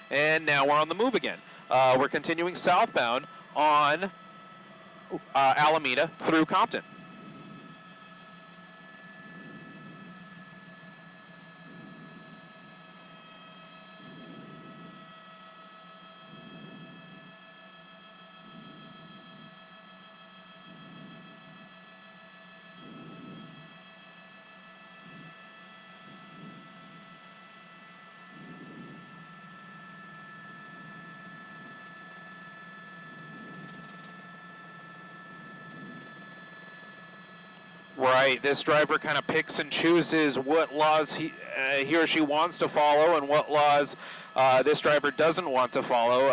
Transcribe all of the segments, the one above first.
And now we're on the move again. We're continuing southbound on Alameda through Compton. Right, this driver kind of picks and chooses what laws he or she wants to follow and what laws this driver doesn't want to follow.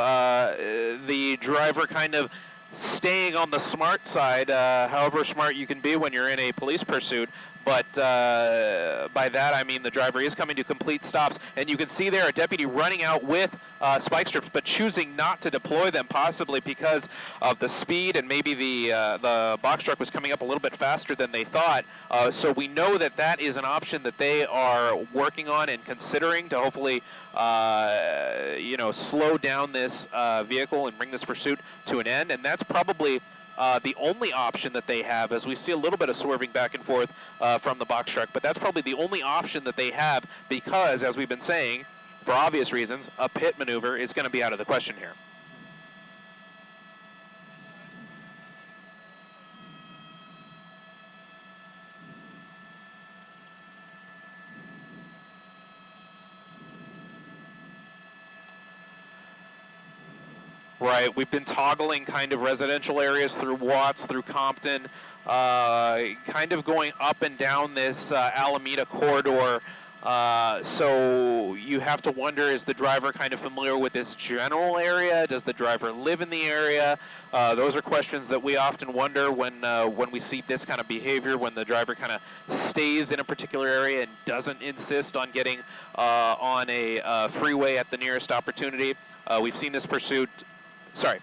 The driver kind of staying on the smart side, however smart you can be when you're in a police pursuit. But by that I mean the driver is coming to complete stops, and you can see there a deputy running out with spike strips, but choosing not to deploy them, possibly because of the speed, and maybe the box truck was coming up a little bit faster than they thought. So we know that that is an option that they are working on and considering to hopefully, slow down this vehicle and bring this pursuit to an end. And that's probably the only option that they have, as we see a little bit of swerving back and forth from the box truck, but that's probably the only option that they have because, as we've been saying, for obvious reasons, a pit maneuver is going to be out of the question here. Right, we've been toggling kind of residential areas through Watts, through Compton, kind of going up and down this Alameda corridor. So you have to wonder, is the driver kind of familiar with this general area? Does the driver live in the area? Those are questions that we often wonder when we see this kind of behavior, when the driver kind of stays in a particular area and doesn't insist on getting on a freeway at the nearest opportunity. We've seen this pursuit. Sorry.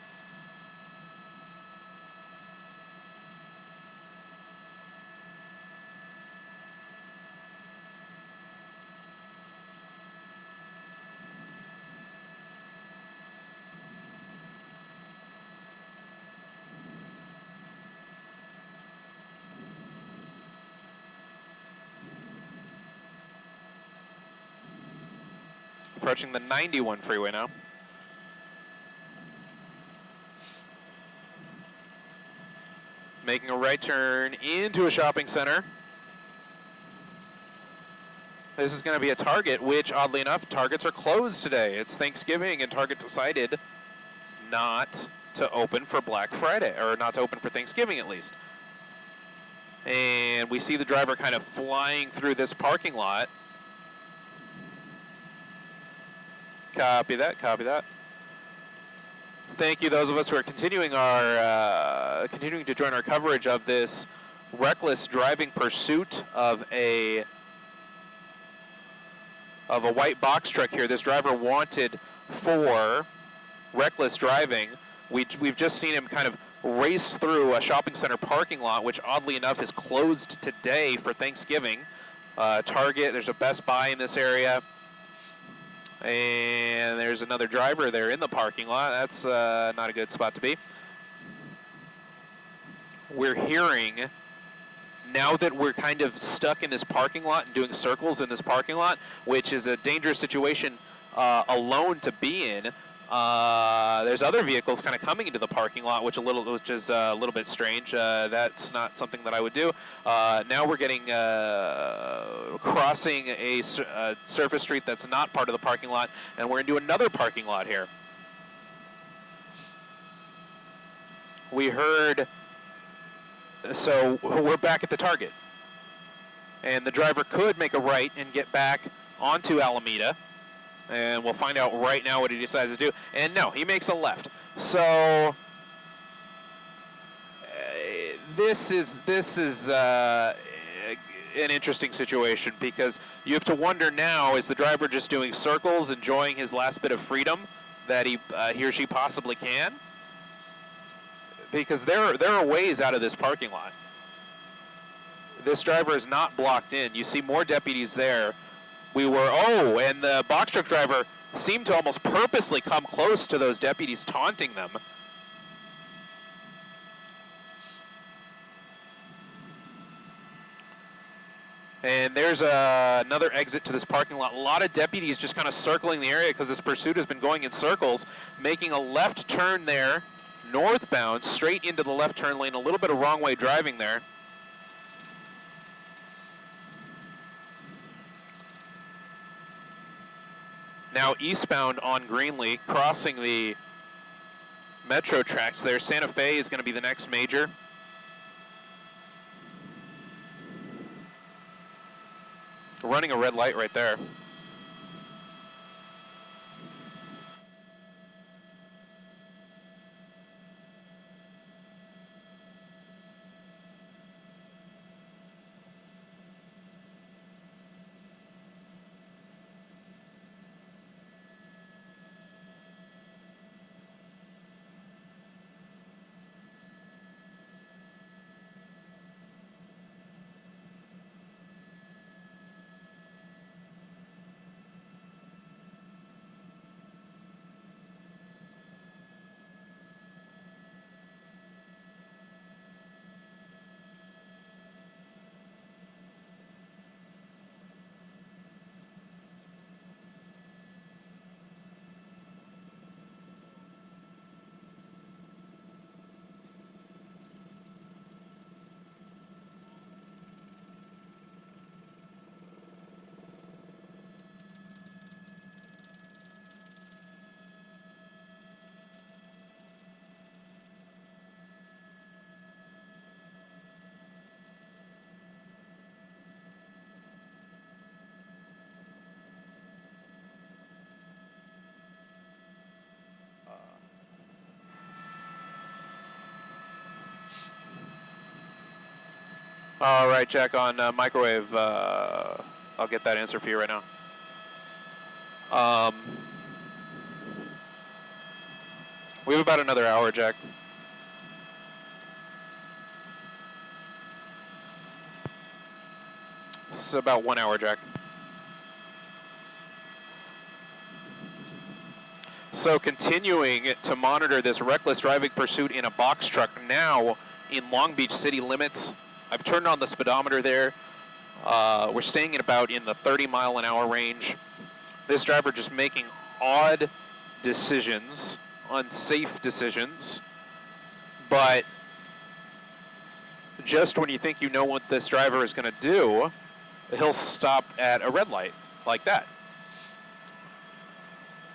Approaching the 91 freeway now. Making a right turn into a shopping center. This is going to be a Target, which, oddly enough, Targets are closed today. It's Thanksgiving, and Target decided not to open for Black Friday, or not to open for Thanksgiving, at least. And we see the driver kind of flying through this parking lot. Copy that, copy that. Thank you, those of us who are continuing to join our coverage of this reckless driving pursuit of a white box truck here. This driver wanted for reckless driving. We've just seen him kind of race through a shopping center parking lot, which oddly enough is closed today for Thanksgiving. Target, there's a Best Buy in this area. And there's another driver there in the parking lot. That's not a good spot to be. We're hearing, now that we're kind of stuck in this parking lot and doing circles in this parking lot, which is a dangerous situation alone to be in, there's other vehicles kind of coming into the parking lot, which is a little bit strange. That's not something that I would do. Now we're getting crossing a surface street that's not part of the parking lot, and we're into another parking lot here. We heard, so we're back at the Target, and the driver could make a right and get back onto Alameda. And we'll find out right now what he decides to do. And no, he makes a left. So this is an interesting situation, because you have to wonder now, is the driver just doing circles, enjoying his last bit of freedom that he or she possibly can? Because there are ways out of this parking lot. This driver is not blocked in. You see more deputies there. And the box truck driver seem to almost purposely come close to those deputies, taunting them. And there's another exit to this parking lot. A lot of deputies just kind of circling the area because this pursuit has been going in circles, making a left turn there, northbound, straight into the left turn lane. A little bit of wrong way driving there. Now eastbound on Greenlee, crossing the metro tracks there. Santa Fe is going to be the next major. Running a red light right there. All right, Jack, on microwave, I'll get that answer for you right now. We have about another hour, Jack. This is about 1 hour, Jack. So continuing to monitor this reckless driving pursuit in a box truck now in Long Beach city limits. I've turned on the speedometer there. We're staying at about in the 30-mile-an-hour range. This driver just making odd decisions, unsafe decisions, but just when you think you know what this driver is going to do, he'll stop at a red light like that.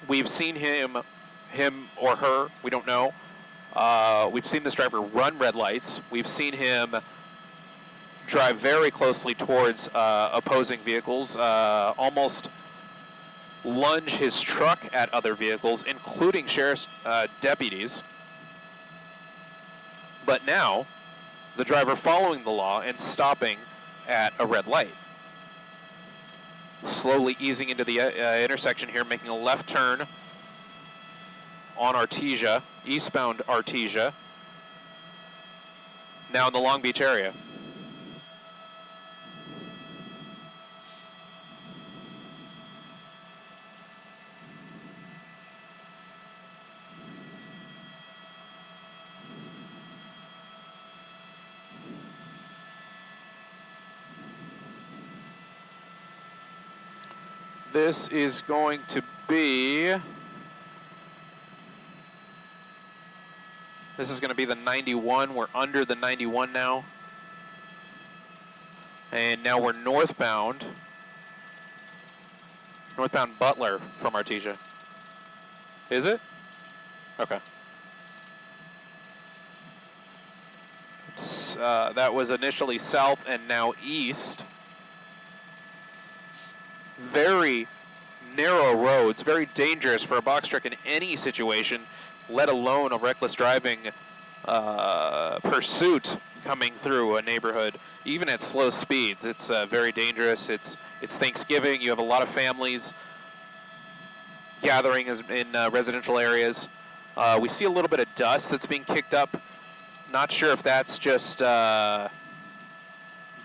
We've seen him or her, we don't know. We've seen this driver run red lights. We've seen him drive very closely towards opposing vehicles, almost lunge his truck at other vehicles, including sheriff's deputies. But now, the driver following the law and stopping at a red light. Slowly easing into the intersection here, making a left turn on Artesia, eastbound Artesia, now in the Long Beach area. This is going to be the 91. We're under the 91 now. And now we're northbound Butler from Artesia. Is it? Okay. That was initially south and now east. Very narrow roads, very dangerous for a box truck in any situation, let alone a reckless driving pursuit coming through a neighborhood, even at slow speeds. It's very dangerous. It's Thanksgiving. You have a lot of families gathering in residential areas. We see a little bit of dust that's being kicked up. Not sure if that's just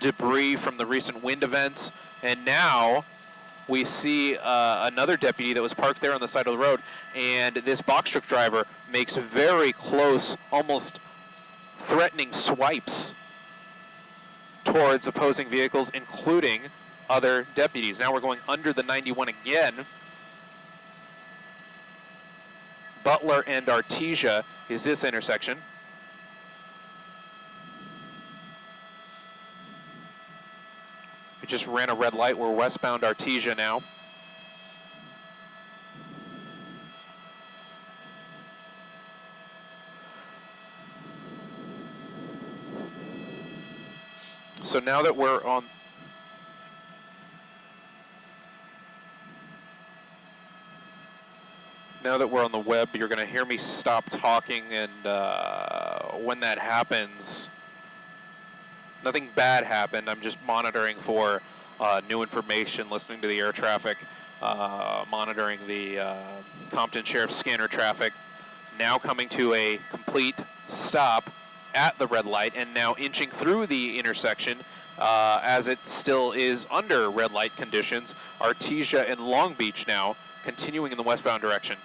debris from the recent wind events. And now we see another deputy that was parked there on the side of the road, and this box truck driver makes very close, almost threatening swipes towards opposing vehicles, including other deputies. Now we're going under the 91 again. Butler and Artesia is this intersection. We just ran a red light. We're westbound Artesia now. So now that we're on the web, you're going to hear me stop talking, and when that happens, nothing bad happened. I'm just monitoring for new information, listening to the air traffic, monitoring the Compton Sheriff's scanner traffic. Now coming to a complete stop at the red light, and now inching through the intersection as it still is under red light conditions. Artesia and Long Beach now continuing in the westbound direction.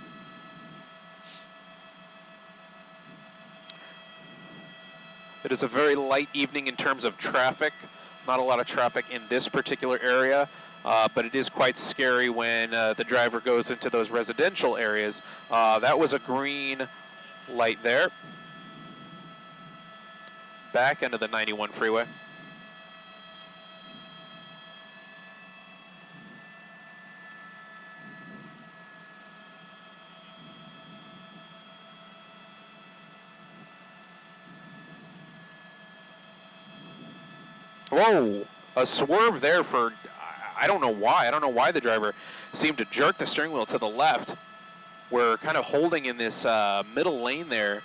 It is a very light evening in terms of traffic. Not a lot of traffic in this particular area, but it is quite scary when the driver goes into those residential areas. That was a green light there. Back end of the 91 freeway. Whoa, a swerve there for, I don't know why. I don't know why the driver seemed to jerk the steering wheel to the left. We're kind of holding in this middle lane there.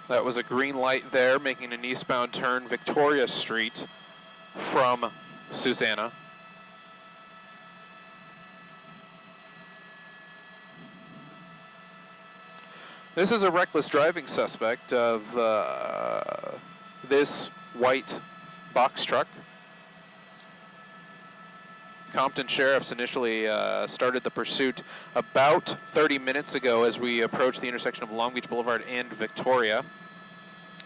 That was a green light there, making an eastbound turn, Victoria Street from Susanna. This is a reckless driving suspect of this white box truck. Compton Sheriff's initially started the pursuit about 30 minutes ago as we approached the intersection of Long Beach Boulevard and Victoria.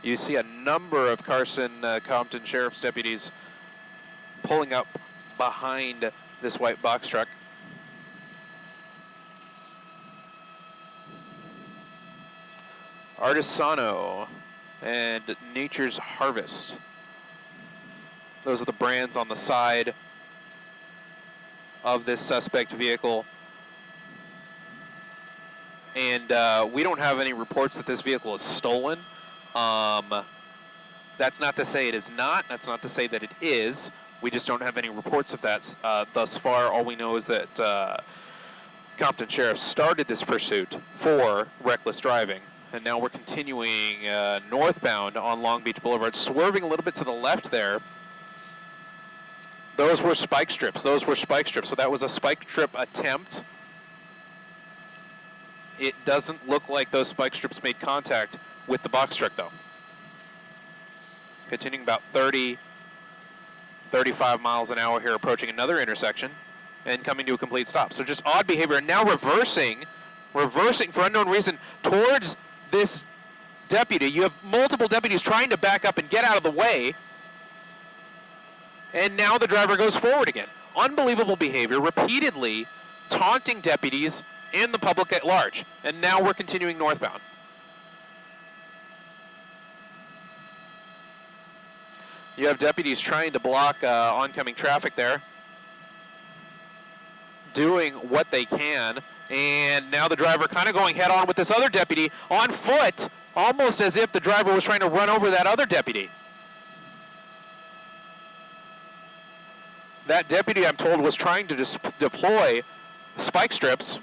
You see a number of Compton Sheriff's deputies pulling up behind this white box truck. Artisano and Nature's Harvest. Those are the brands on the side of this suspect vehicle. And we don't have any reports that this vehicle is stolen. That's not to say it is not. That's not to say that it is. We just don't have any reports of that thus far. All we know is that Compton Sheriff started this pursuit for reckless driving. And now we're continuing northbound on Long Beach Boulevard, swerving a little bit to the left there. Those were spike strips. Those were spike strips. So that was a spike strip attempt. It doesn't look like those spike strips made contact with the box truck, though. Continuing about 30, 35 miles an hour here, approaching another intersection and coming to a complete stop. So just odd behavior. And now reversing for unknown reason towards this deputy. You have multiple deputies trying to back up and get out of the way. And now the driver goes forward again. Unbelievable behavior, repeatedly taunting deputies and the public at large. And now we're continuing northbound. You have deputies trying to block oncoming traffic there, doing what they can. And now the driver kind of going head on with this other deputy on foot, almost as if the driver was trying to run over that other deputy. That deputy, I'm told, was trying to deploy spike strips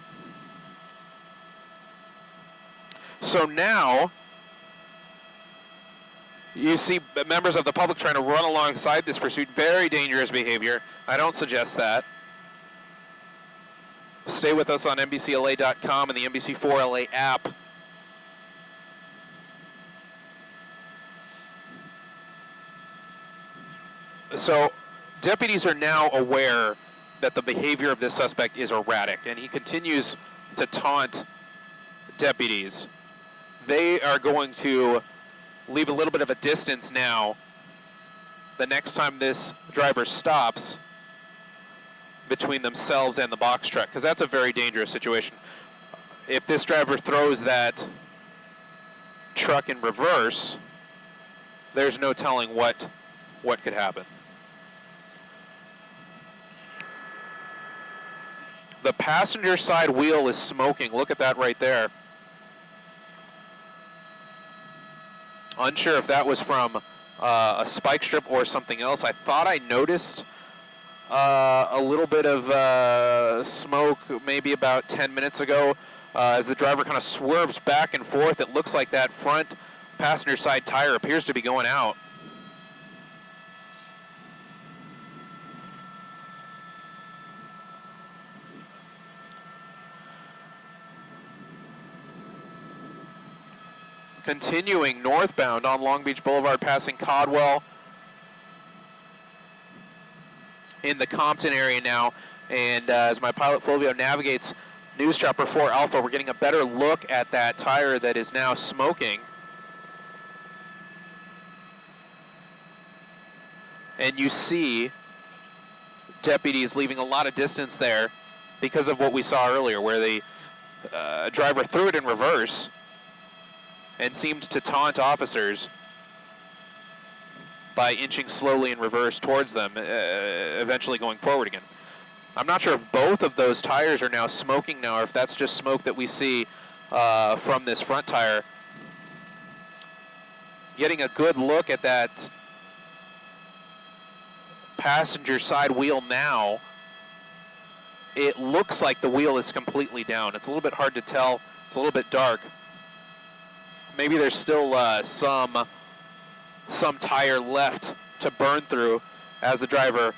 So now you see members of the public trying to run alongside this pursuit. Very dangerous behavior. I don't suggest that. Stay with us on NBCLA.com and the NBC4LA app. So deputies are now aware that the behavior of this suspect is erratic, and he continues to taunt deputies. They are going to leave a little bit of a distance now the next time this driver stops between themselves and the box truck, because that's a very dangerous situation. If this driver throws that truck in reverse, there's no telling what could happen. The passenger side wheel is smoking. Look at that right there. Unsure if that was from a spike strip or something else. I thought I noticed a little bit of smoke maybe about 10 minutes ago as the driver kind of swerves back and forth. It looks like that front passenger side tire appears to be going out. Continuing northbound on Long Beach Boulevard, passing Codwell in the Compton area now. And as my pilot Fulvio navigates News Chopper 4 Alpha, we're getting a better look at that tire that is now smoking. And you see deputies leaving a lot of distance there because of what we saw earlier, where the driver threw it in reverse and seemed to taunt officers by inching slowly in reverse towards them, eventually going forward again. I'm not sure if both of those tires are now smoking now, or if that's just smoke that we see from this front tire. Getting a good look at that passenger side wheel now. It looks like the wheel is completely down. It's a little bit hard to tell. It's a little bit dark. Maybe there's still some tire left to burn through as the driver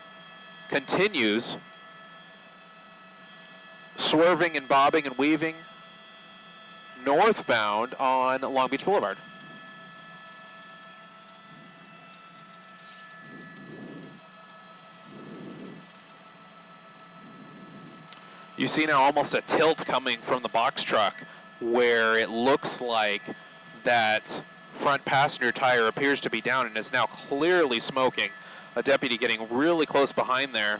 continues swerving and bobbing and weaving northbound on Long Beach Boulevard. You see now almost a tilt coming from the box truck where it looks like that front passenger tire appears to be down and is now clearly smoking. A deputy getting really close behind there.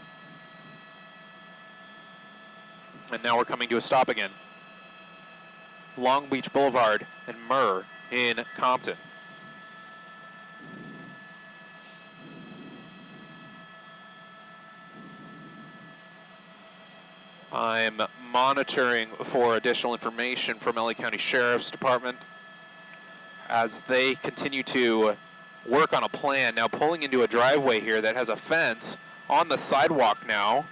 And now we're coming to a stop again. Long Beach Boulevard and Murr in Compton. I'm monitoring for additional information from LA County Sheriff's Department as they continue to work on a plan. Now pulling into a driveway here that has a fence on the sidewalk now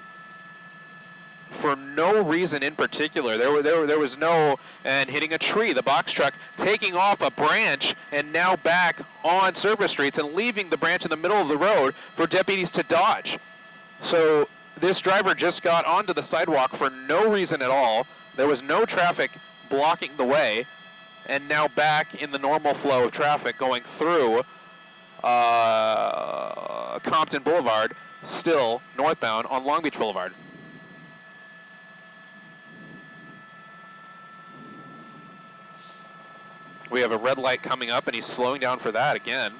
for no reason in particular. There was no, and hitting a tree, the box truck taking off a branch and now back on service streets and leaving the branch in the middle of the road for deputies to dodge. So this driver just got onto the sidewalk for no reason at all. There was no traffic blocking the way, and now back in the normal flow of traffic going through Compton Boulevard, still northbound on Long Beach Boulevard. We have a red light coming up, and he's slowing down for that again.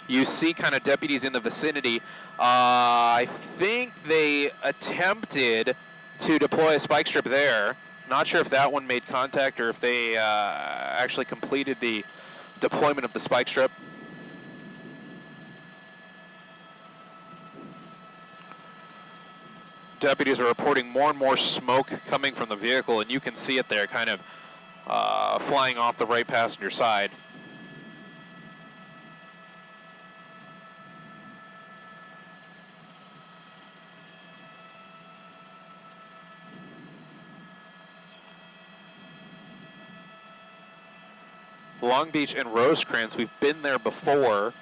You see kind of deputies in the vicinity. I think they attempted to deploy a spike strip there. Not sure if that one made contact or if they actually completed the deployment of the spike strip. Deputies are reporting more and more smoke coming from the vehicle, and you can see it there kind of flying off the right passenger side. Long Beach and Rosecrans, we've been there before.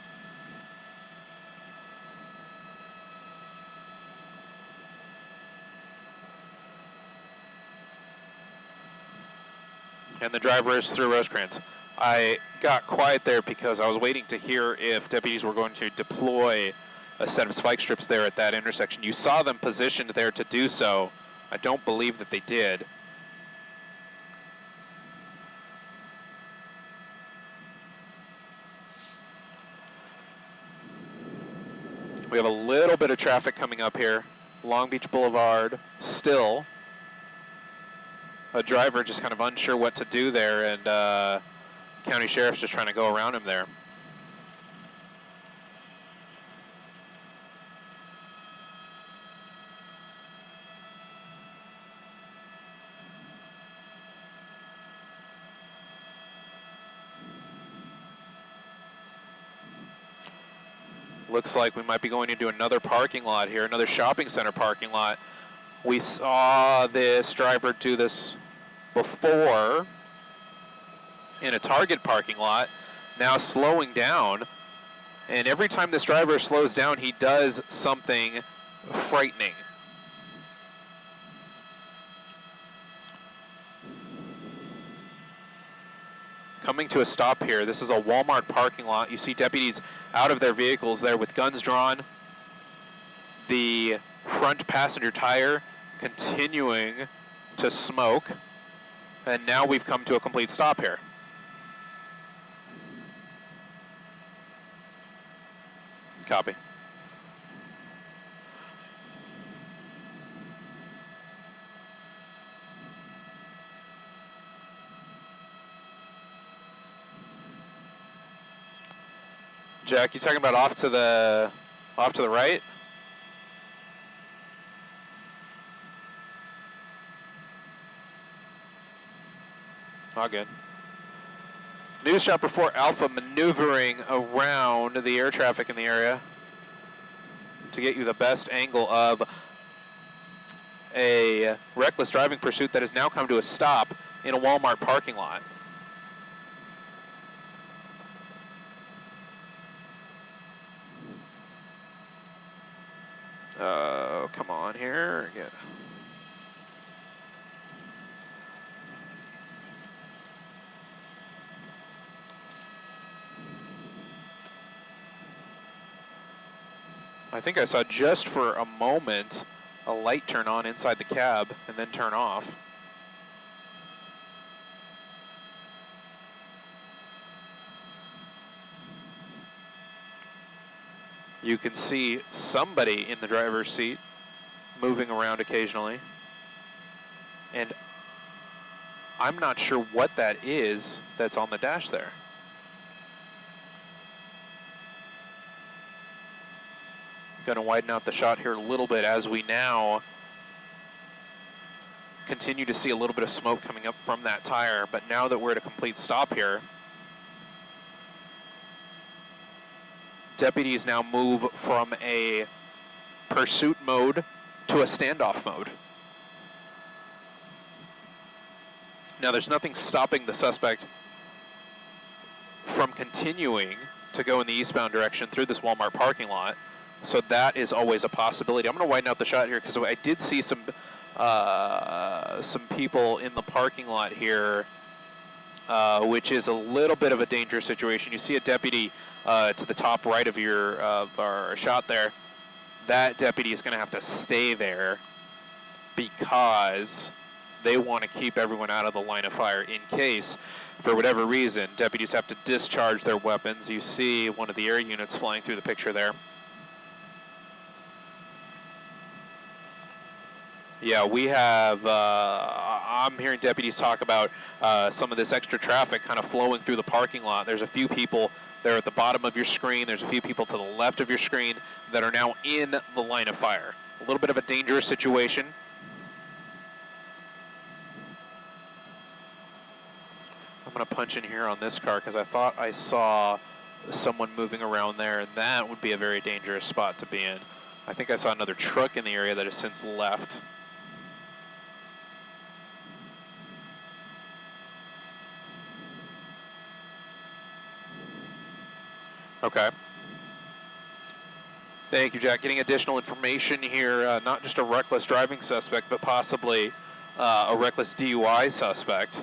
And the driver is through Rosecrans. I got quiet there because I was waiting to hear if deputies were going to deploy a set of spike strips there at that intersection. You saw them positioned there to do so. I don't believe that they did. We have a little bit of traffic coming up here. Long Beach Boulevard still. A driver just kind of unsure what to do there, and county sheriff's just trying to go around him there. Looks like we might be going into another parking lot here, another shopping center parking lot. We saw this driver do this before in a Target parking lot, now slowing down. And every time this driver slows down, he does something frightening. Coming to a stop here. This is a Walmart parking lot. You see deputies out of their vehicles there with guns drawn. The front passenger tire continuing to smoke. And now we've come to a complete stop here. Copy. Jack, you talking about off to the right? All good. News Chopper 4 Alpha maneuvering around the air traffic in the area to get you the best angle of a reckless driving pursuit that has now come to a stop in a Walmart parking lot. Come on here. Good. I think I saw just for a moment a light turn on inside the cab and then turn off. You can see somebody in the driver's seat moving around occasionally. And I'm not sure what that is that's on the dash there. Going to widen out the shot here a little bit as we now continue to see a little bit of smoke coming up from that tire. But now that we're at a complete stop here, deputies now move from a pursuit mode to a standoff mode. Now there's nothing stopping the suspect from continuing to go in the eastbound direction through this Walmart parking lot. So that is always a possibility. I'm going to widen out the shot here because I did see some people in the parking lot here, which is a little bit of a dangerous situation. You see a deputy to the top right of our shot there. That deputy is going to have to stay there because they want to keep everyone out of the line of fire in case, for whatever reason, deputies have to discharge their weapons. You see one of the air units flying through the picture there. Yeah, we have, I'm hearing deputies talk about some of this extra traffic kind of flowing through the parking lot. There's a few people there at the bottom of your screen. There's a few people to the left of your screen that are now in the line of fire. A little bit of a dangerous situation. I'm going to punch in here on this car because I thought I saw someone moving around there, and that would be a very dangerous spot to be in. I think I saw another truck in the area that has since left. Okay. Thank you, Jack. Getting additional information here, not just a reckless driving suspect, but possibly a reckless DUI suspect,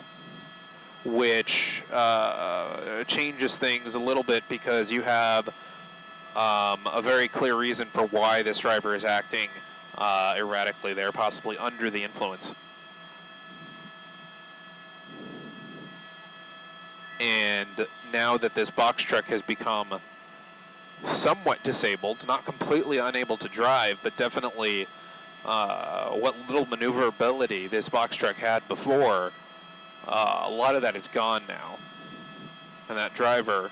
which changes things a little bit because you have a very clear reason for why this driver is acting erratically there, possibly under the influence. And now that this box truck has become somewhat disabled, not completely unable to drive, but definitely what little maneuverability this box truck had before, a lot of that is gone now. And that driver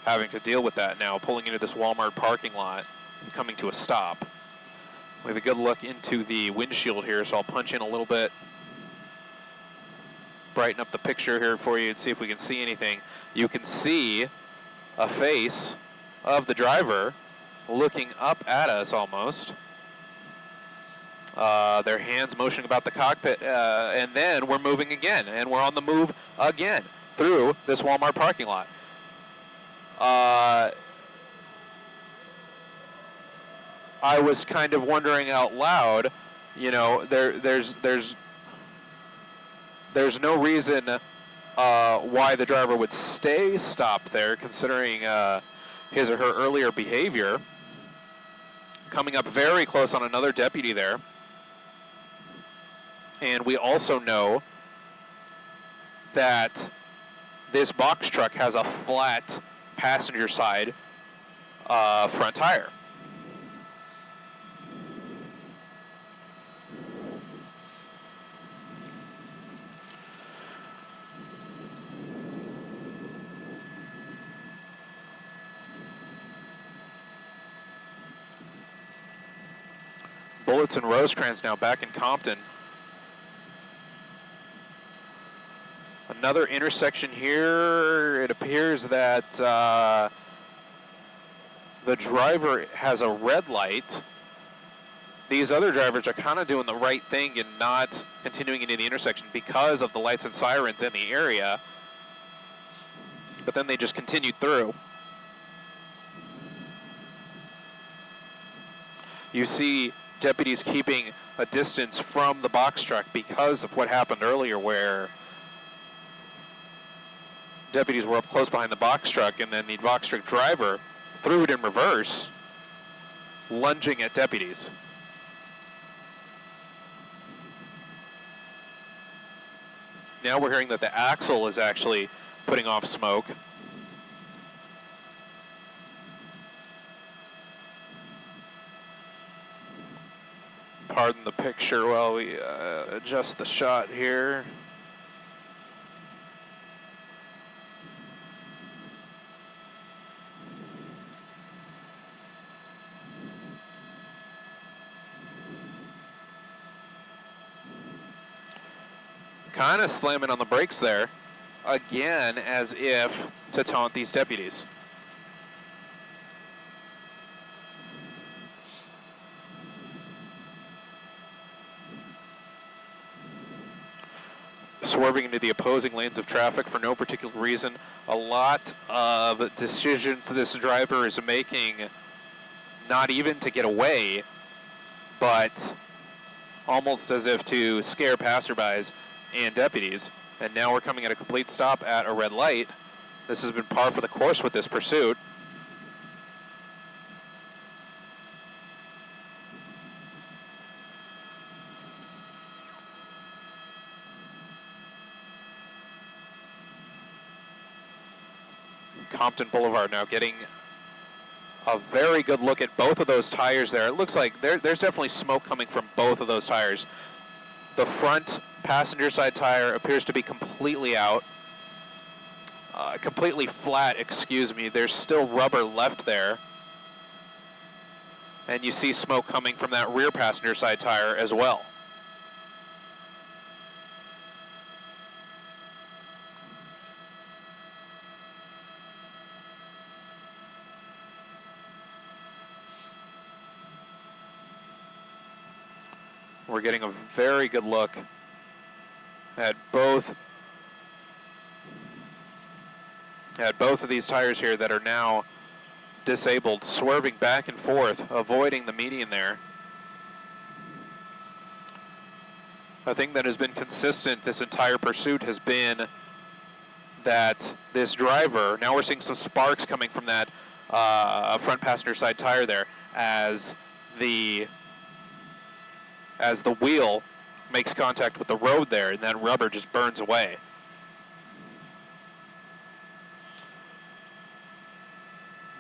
having to deal with that now, pulling into this Walmart parking lot and coming to a stop. We have a good look into the windshield here, so I'll punch in a little bit, brighten up the picture here for you and see if we can see anything. You can see a face of the driver looking up at us almost. Their hands motioning about the cockpit, and then we're moving again, and we're on the move again through this Walmart parking lot. I was kind of wondering out loud, you know, there's no reason why the driver would stay stopped there, considering his or her earlier behavior. Coming up very close on another deputy there. And we also know that this box truck has a flat passenger side front tire. Bullets and Rosecrans now back in Compton. Another intersection here. It appears that the driver has a red light. These other drivers are kind of doing the right thing and not continuing into the intersection because of the lights and sirens in the area. But then they just continued through. You see deputies keeping a distance from the box truck because of what happened earlier, where deputies were up close behind the box truck, and then the box truck driver threw it in reverse, lunging at deputies. Now we're hearing that the axle is actually putting off smoke. Pardon the picture while we adjust the shot here. Kind of slamming on the brakes there, again, as if to taunt these deputies. Swerving into the opposing lanes of traffic for no particular reason. A lot of decisions this driver is making, not even to get away, but almost as if to scare passerbys and deputies. And now we're coming at a complete stop at a red light. This has been par for the course with this pursuit. Compton Boulevard now getting a very good look at both of those tires there. It looks like there's definitely smoke coming from both of those tires. The front passenger side tire appears to be completely out, completely flat, excuse me. There's still rubber left there. And you see smoke coming from that rear passenger side tire as well. We're getting a very good look at both of these tires here that are now disabled, swerving back and forth, avoiding the median there. A thing that has been consistent this entire pursuit has been that this driver, now we're seeing some sparks coming from that front passenger side tire there as the wheel makes contact with the road there, and that rubber just burns away.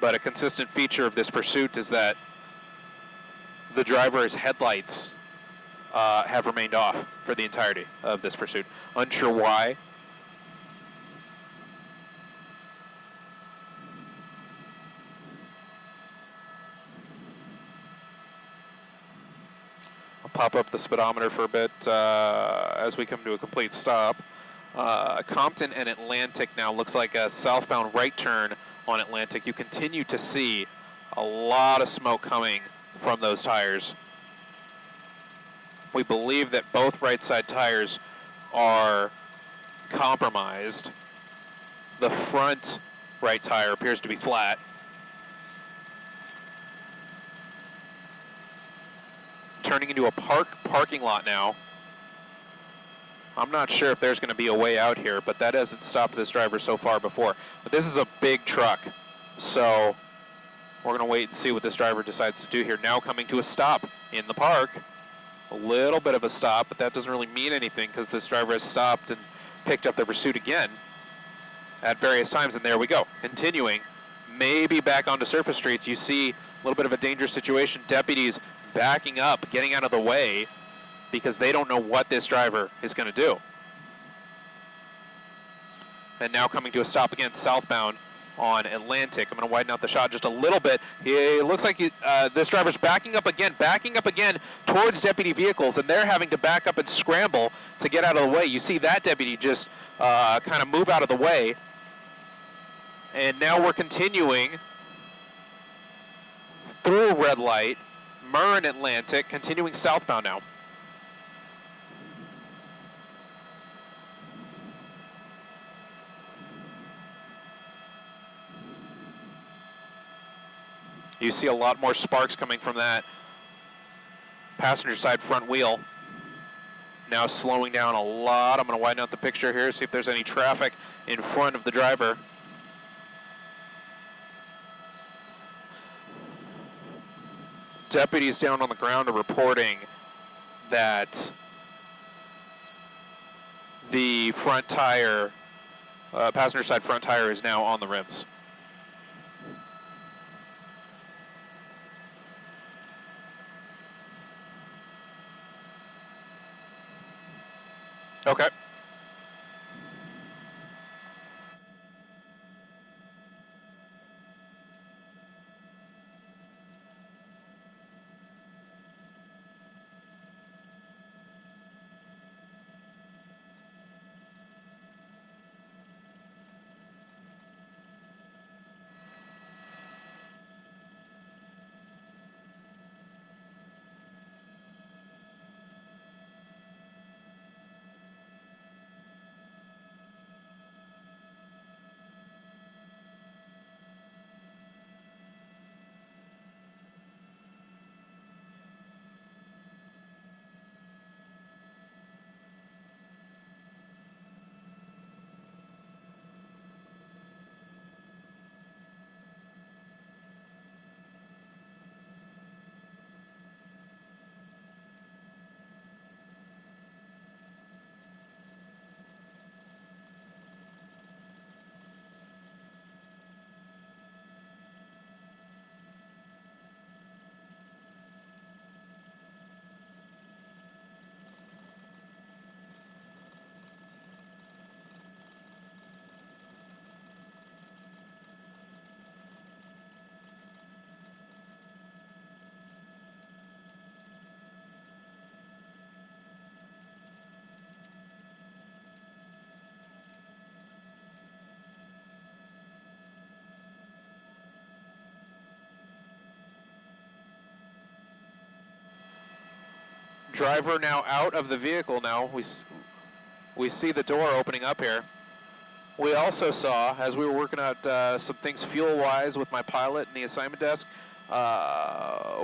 But a consistent feature of this pursuit is that the driver's headlights have remained off for the entirety of this pursuit. Unsure why. I'll pop up the speedometer for a bit as we come to a complete stop. Compton and Atlantic now looks like a southbound right turn on Atlantic. You continue to see a lot of smoke coming from those tires. We believe that both right side tires are compromised. The front right tire appears to be flat. Turning into a parking lot now. I'm not sure if there's going to be a way out here, but that hasn't stopped this driver so far before. But this is a big truck, so we're going to wait and see what this driver decides to do here. Now coming to a stop in the park. A little bit of a stop, but that doesn't really mean anything because this driver has stopped and picked up the pursuit again at various times, and there we go. Continuing, maybe back onto surface streets. You see a little bit of a dangerous situation. Deputies backing up, getting out of the way because they don't know what this driver is going to do. And now coming to a stop again, southbound on Atlantic. I'm going to widen out the shot just a little bit. It looks like this driver's backing up again towards deputy vehicles, and they're having to back up and scramble to get out of the way. You see that deputy just kind of move out of the way. And now we're continuing through red light, Murr and Atlantic, continuing southbound now. You see a lot more sparks coming from that passenger side front wheel. Now slowing down a lot. I'm going to widen out the picture here, see if there's any traffic in front of the driver. Deputies down on the ground are reporting that the front tire, passenger side front tire is now on the rims. Okay. Driver now out of the vehicle now. We see the door opening up here. We also saw, as we were working out some things fuel-wise with my pilot and the assignment desk,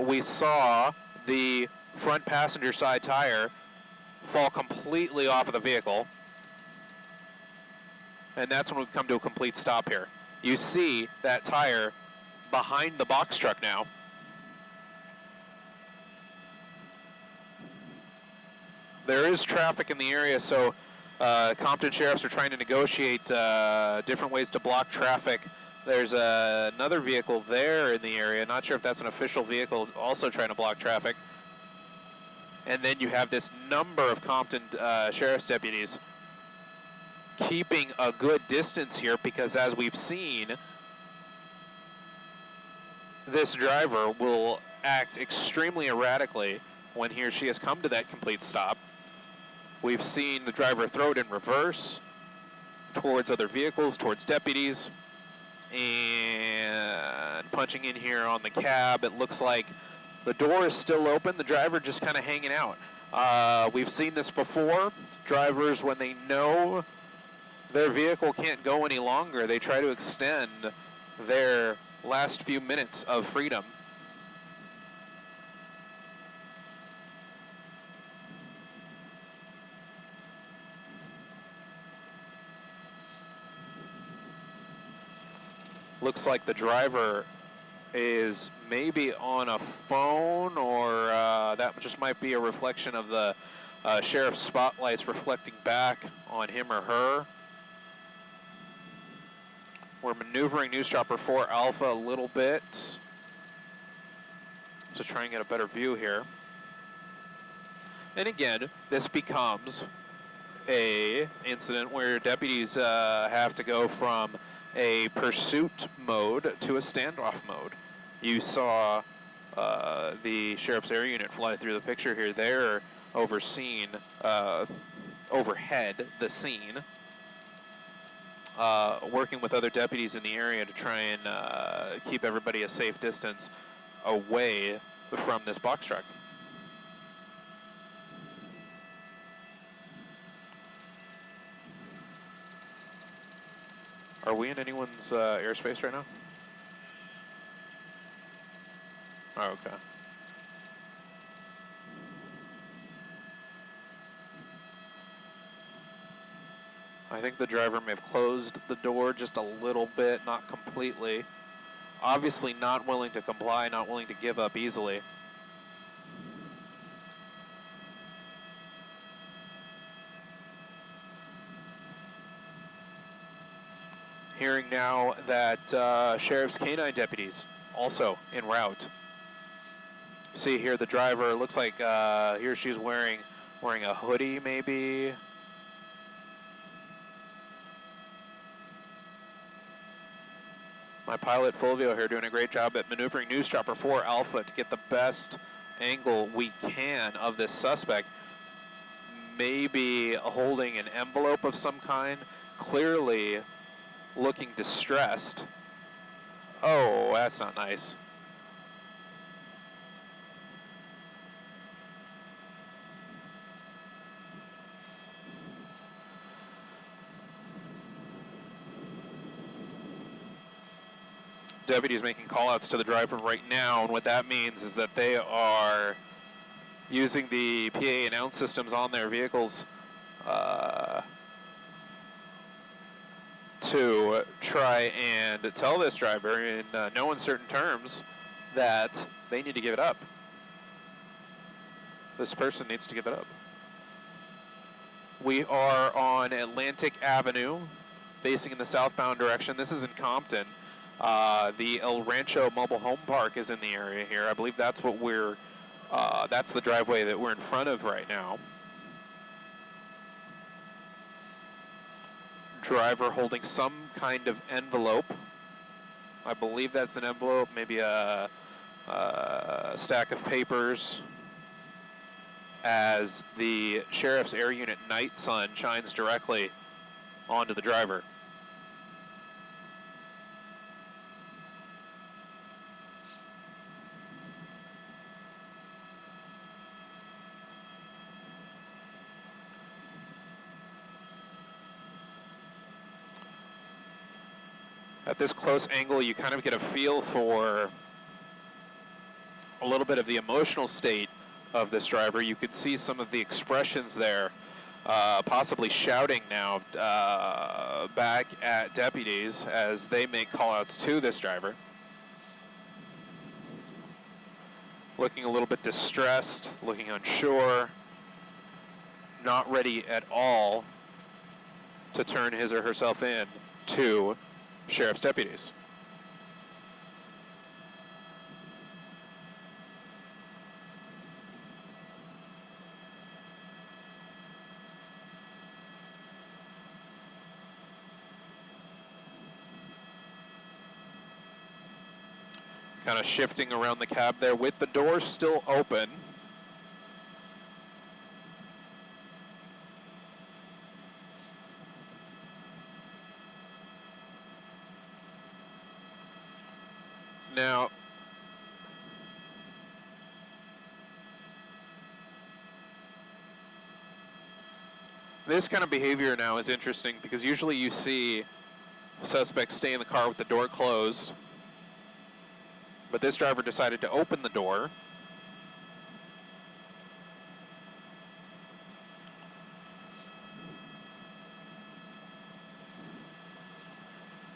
we saw the front passenger side tire fall completely off of the vehicle. And that's when we come to a complete stop here. You see that tire behind the box truck now. There is traffic in the area, so Compton sheriffs are trying to negotiate different ways to block traffic. There's another vehicle there in the area. Not sure if that's an official vehicle also trying to block traffic. And then you have this number of Compton sheriff's deputies keeping a good distance here, because as we've seen, this driver will act extremely erratically when he or she has come to that complete stop. We've seen the driver throw it in reverse towards other vehicles, towards deputies, and punching in here on the cab. It looks like the door is still open, the driver just kind of hanging out. We've seen this before. Drivers, when they know their vehicle can't go any longer, they try to extend their last few minutes of freedom. Looks like the driver is maybe on a phone, or that just might be a reflection of the sheriff's spotlights reflecting back on him or her. We're maneuvering News Chopper 4 Alpha a little bit to try and get a better view here. And again, this becomes a incident where deputies have to go from a pursuit mode to a standoff mode. You saw the Sheriff's Air Unit fly through the picture here. They're overseeing, overhead the scene, working with other deputies in the area to try and keep everybody a safe distance away from this box truck. Are we in anyone's airspace right now? Oh, okay. I think the driver may have closed the door just a little bit, not completely. Obviously not willing to comply, not willing to give up easily. Hearing now that Sheriff's K-9 deputies also en route. See here the driver, looks like he or she's wearing a hoodie maybe. My pilot Fulvio here doing a great job at maneuvering News Chopper 4 Alpha to get the best angle we can of this suspect. Maybe holding an envelope of some kind, clearly looking distressed. Oh, that's not nice. Deputies making call-outs to the driver right now, and what that means is that they are using the PA announce systems on their vehicles to try and tell this driver in no uncertain terms that they need to give it up. This person needs to give it up. We are on Atlantic Avenue, facing in the southbound direction. This is in Compton. The El Rancho Mobile Home Park is in the area here. I believe that's what that's the driveway that we're in front of right now. Driver holding some kind of envelope. I believe that's an envelope, maybe a stack of papers, as the Sheriff's Air Unit night sun shines directly onto the driver. At this close angle, you kind of get a feel for a little bit of the emotional state of this driver. You can see some of the expressions there, possibly shouting now back at deputies as they make call-outs to this driver. Looking a little bit distressed, looking unsure, not ready at all to turn his or herself in to sheriff's deputies. Kind of shifting around the cab there with the door still open. Now, this kind of behavior now is interesting because usually you see suspects stay in the car with the door closed. But this driver decided to open the door.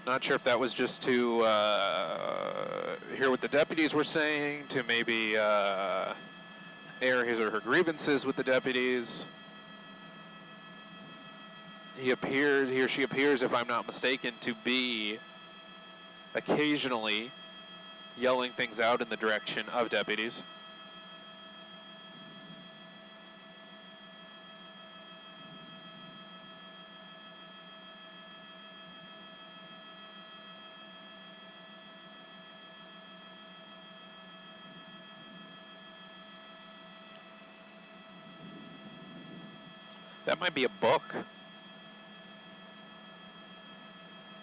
Not sure if that was just to hear what the deputies were saying, to maybe air his or her grievances with the deputies. He or she appears, if I'm not mistaken, to be occasionally yelling things out in the direction of deputies. That might be a book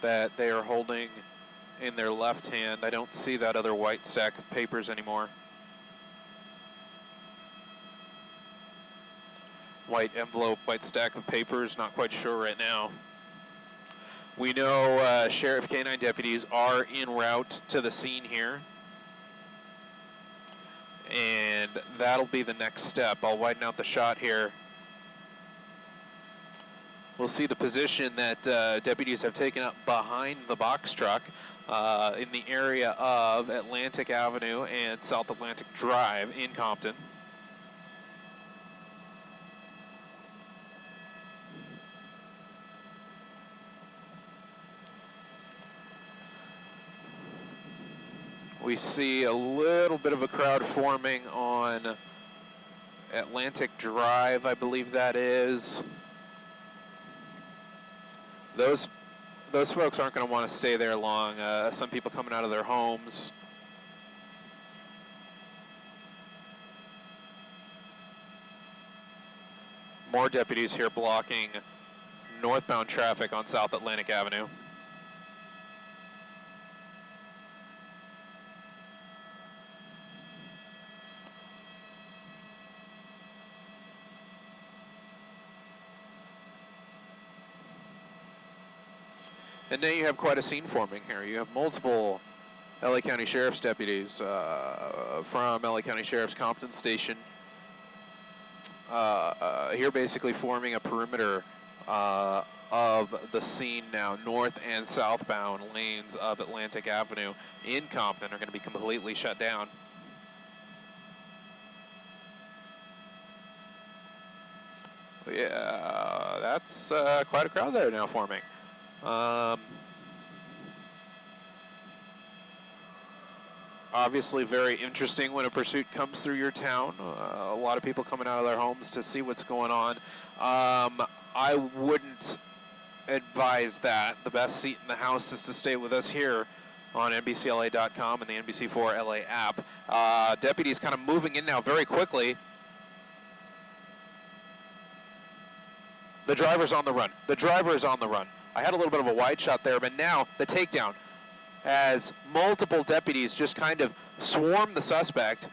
that they are holding in their left hand. I don't see that other white stack of papers anymore. White envelope, white stack of papers, not quite sure right now. We know Sheriff K-9 deputies are en route to the scene here. And that'll be the next step. I'll widen out the shot here. We'll see the position that deputies have taken up behind the box truck in the area of Atlantic Avenue and South Atlantic Drive in Compton. We see a little bit of a crowd forming on Atlantic Drive, I believe that is. Those folks aren't going to want to stay there long. Some people coming out of their homes. More deputies here blocking northbound traffic on South Atlantic Avenue. And now you have quite a scene forming here. You have multiple LA County Sheriff's deputies from LA County Sheriff's Compton Station here basically forming a perimeter of the scene now. North and southbound lanes of Atlantic Avenue in Compton are going to be completely shut down. Yeah, that's quite a crowd there now forming. Obviously very interesting when a pursuit comes through your town. A lot of people coming out of their homes to see what's going on. I wouldn't advise that. The best seat in the house is to stay with us here on NBCLA.com and the NBC4 LA app. Deputies kind of moving in now very quickly. The driver's on the run. The driver is on the run. I had a little bit of a wide shot there, but now the takedown as multiple deputies just kind of swarm the suspect.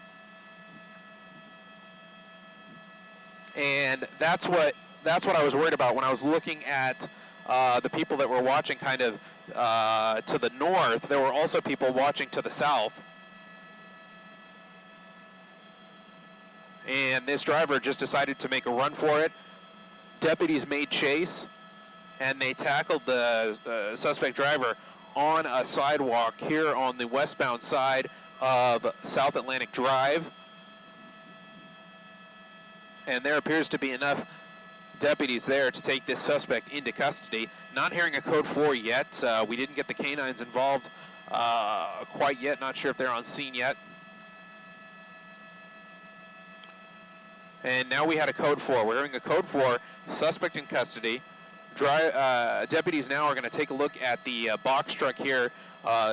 And that's what I was worried about when I was looking at the people that were watching kind of to the north, there were also people watching to the south. And this driver just decided to make a run for it. Deputies made chase, and they tackled the suspect driver on a sidewalk here on the westbound side of South Atlantic Drive. And there appears to be enough deputies there to take this suspect into custody. Not hearing a code 4 yet. We didn't get the canines involved quite yet. Not sure if they're on scene yet. And now we had a code 4. We're hearing a code 4, suspect in custody. Deputies now are going to take a look at the box truck here,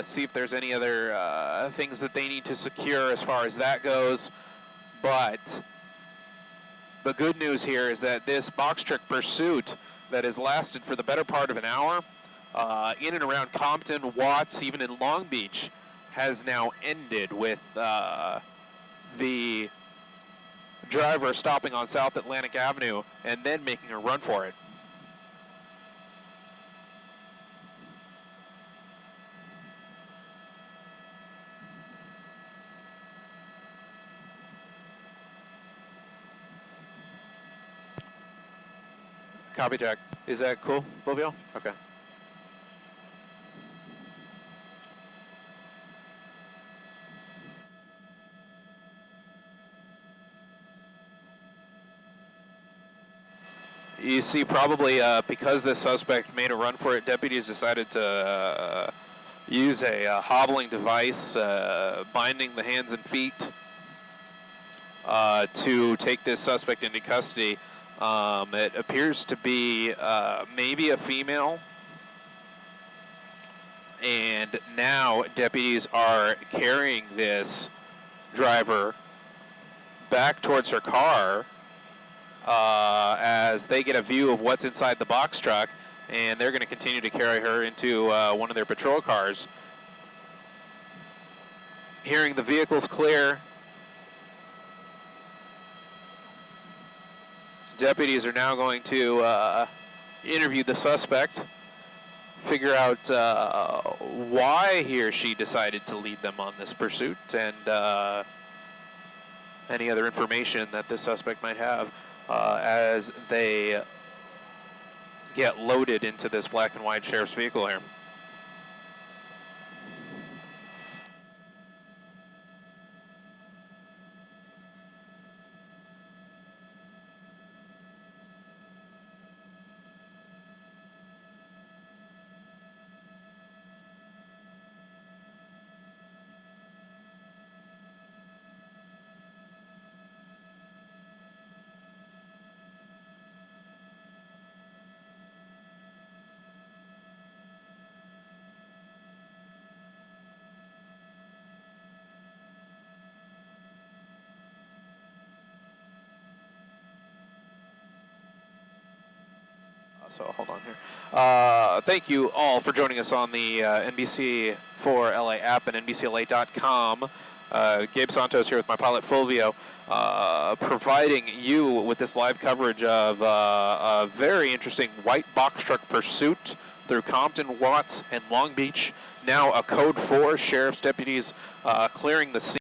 see if there's any other things that they need to secure as far as that goes. But the good news here is that this box truck pursuit that has lasted for the better part of an hour in and around Compton, Watts, even in Long Beach, has now ended with the driver stopping on South Atlantic Avenue and then making a run for it. Copy, Jack. Is that cool, Fulvio? Okay. You see, probably because the suspect made a run for it, deputies decided to use a hobbling device, binding the hands and feet to take this suspect into custody. It appears to be maybe a female, and now deputies are carrying this driver back towards her car as they get a view of what's inside the box truck, and they're going to continue to carry her into one of their patrol cars. Hearing the vehicle's clear, deputies are now going to interview the suspect, figure out why he or she decided to lead them on this pursuit, and any other information that this suspect might have as they get loaded into this black and white sheriff's vehicle here. So hold on here. Thank you all for joining us on the NBC4LA app and NBCLA.com. Gabe Santos here with my pilot Fulvio, providing you with this live coverage of a very interesting white box truck pursuit through Compton, Watts, and Long Beach. Now a code 4, sheriff's deputies clearing the scene.